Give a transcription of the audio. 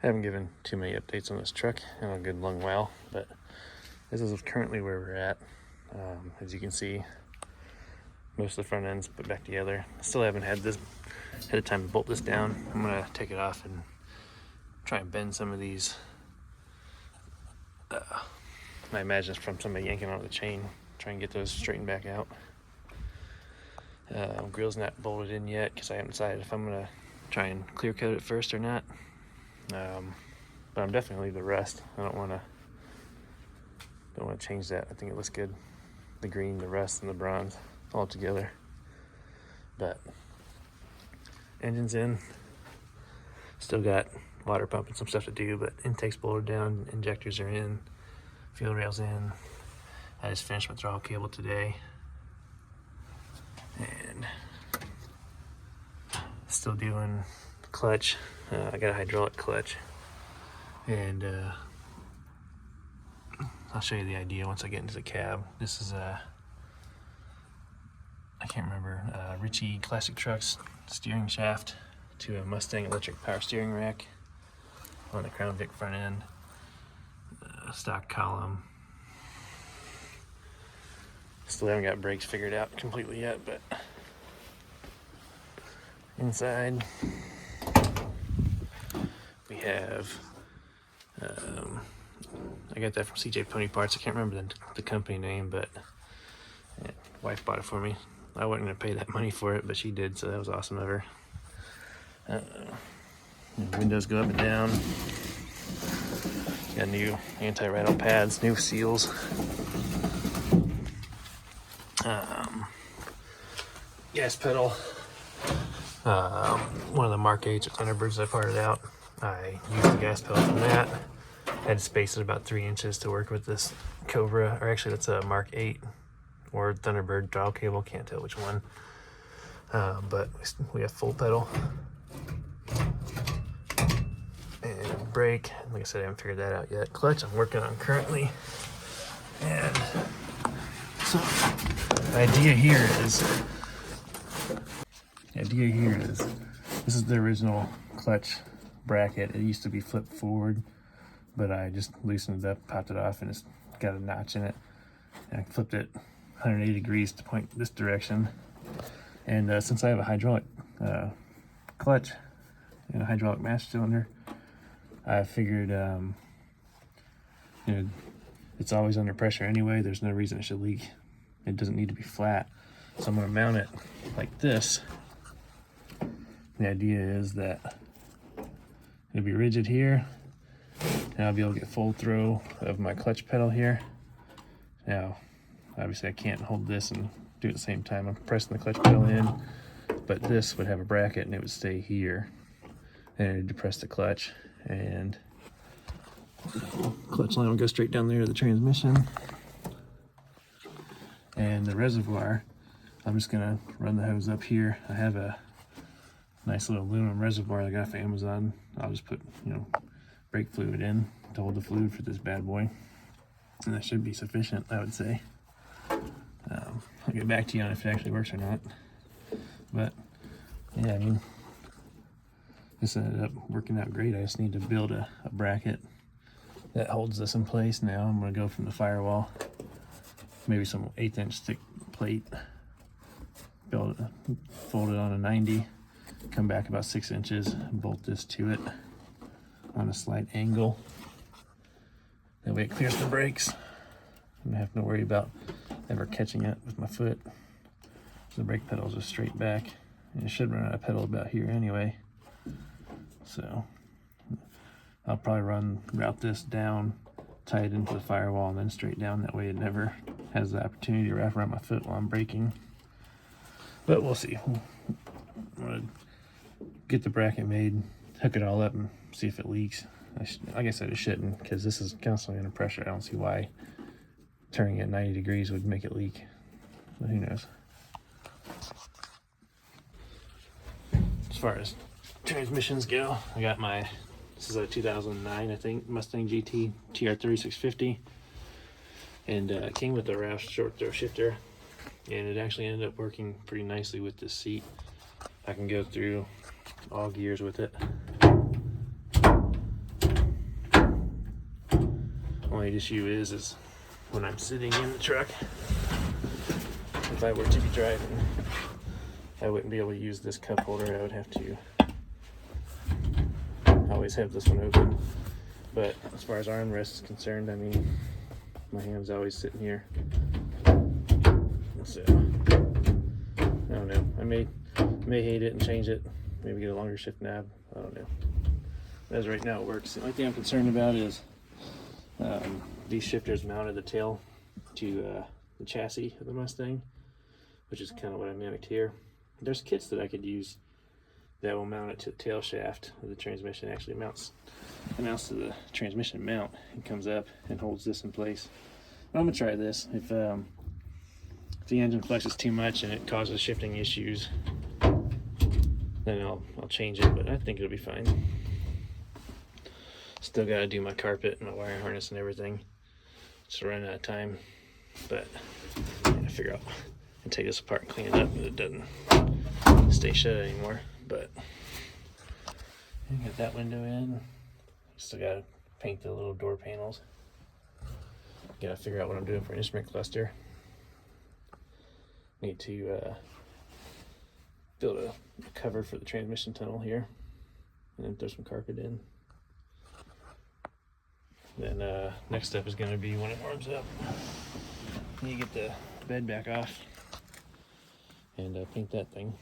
I haven't given too many updates on this truck in a good long while, but this is currently where we're at. As you can see, most of the front end's put back together. Still haven't had time to bolt this down. I'm gonna take it off and try and bend some of these. I imagine it's from somebody yanking on the chain. Try and get those straightened back out. Grill's not bolted in yet because I haven't decided if I'm gonna try and clear coat it first or not. But I'm definitely gonna leave the rust. I don't want to change that. I think it looks good. The green, the rust, and the bronze all together. But engine's in. Still got water pump and some stuff to do, but intake's bolted down, injectors are in, fuel rail's in. I just finished my throttle cable today. And still doing clutch. I got a hydraulic clutch, and I'll show you the idea once I get into the cab. This is I can't remember, Ritchie Classic Trucks steering shaft to a Mustang electric power steering rack on the Crown Vic front end, stock column. Still haven't got brakes figured out completely yet, but inside we have, I got that from CJ Pony Parts. I can't remember the company name, but wife bought it for me. I wasn't going to pay that money for it, but she did, so that was awesome of her. Windows go up and down. Got new anti-rattle pads, new seals. Gas pedal. One of the Mark 8s or Thunderbirds I parted out. I used the gas pedal from that. Had to space it about 3 inches to work with this Cobra, or actually that's a Mark 8 or Thunderbird throttle cable, can't tell which one. But we have full pedal. And brake, like I said, I haven't figured that out yet. Clutch I'm working on currently. And so the idea here is, this is the original clutch bracket. It used to be flipped forward, but I just loosened it up, popped it off, and it's got a notch in it. And I flipped it 180 degrees to point this direction. And since I have a hydraulic clutch and a hydraulic master cylinder, I figured, it's always under pressure anyway. There's no reason it should leak. It doesn't need to be flat. So I'm going to mount it like this. The idea is that it'll be rigid here, and I'll be able to get full throw of my clutch pedal here. Now, obviously I can't hold this and do it at the same time. I'm pressing the clutch pedal in, but this would have a bracket and it would stay here. And it would depress the clutch, and clutch line will go straight down there to the transmission. And the reservoir, I'm just gonna run the hose up here. I have a nice little aluminum reservoir I got off Amazon. I'll just put, brake fluid in to hold the fluid for this bad boy. And that should be sufficient, I would say. I'll get back to you on if it actually works or not. But yeah, this ended up working out great. I just need to build a bracket that holds this in place now. I'm going to go from the firewall, maybe some 1/8 inch thick plate, fold it on a 90, come back about 6 inches, and bolt this to it on a slight angle. That way it clears the brakes. I'm going to have to worry about ever catching it with my foot. So the brake pedals are straight back, and it should run out of pedal about here anyway. So I'll probably route this down, tie it into the firewall, and then straight down. That way it never has the opportunity to wrap around my foot while I'm braking. But we'll see. I'm gonna get the bracket made, hook it all up, and see if it leaks. Like I said, it shouldn't, because this is constantly under pressure. I don't see why turning it 90 degrees would make it leak. But who knows? As far as transmissions go, I got this is a 2009, I think, Mustang GT TR3650, and it came with a Roush short throw shifter, and it actually ended up working pretty nicely with this seat. I can go through all gears with it. only issue is when I'm sitting in the truck. If I were to be driving, I wouldn't be able to use this cup holder. I would have to always have this one open. But as far as armrest is concerned, I mean, my hand's always sitting here. So, I don't know. I may hate it and change it. Maybe get a longer shift knob. I don't know. As right now it works. The only thing I'm concerned about is these shifters mounted the tail to the chassis of the Mustang, which is kind of what I mimicked here. There's kits that I could use that will mount it to the tail shaft of the transmission. Actually mounts to the transmission mount and comes up and holds this in place. But I'm gonna try this. If the engine flexes too much and it causes shifting issues, then I'll change it, but I think it'll be fine. Still gotta do my carpet and my wire harness and everything. Just running out of time, but I'm gonna figure out and take this apart and clean it up so it doesn't stay shut anymore. But get that window in. Still gotta paint the little door panels. Gotta figure out what I'm doing for an instrument cluster. Need to build a cover for the transmission tunnel here, and then throw some carpet in. Then next step is going to be when it warms up, you get the bed back off and paint that thing.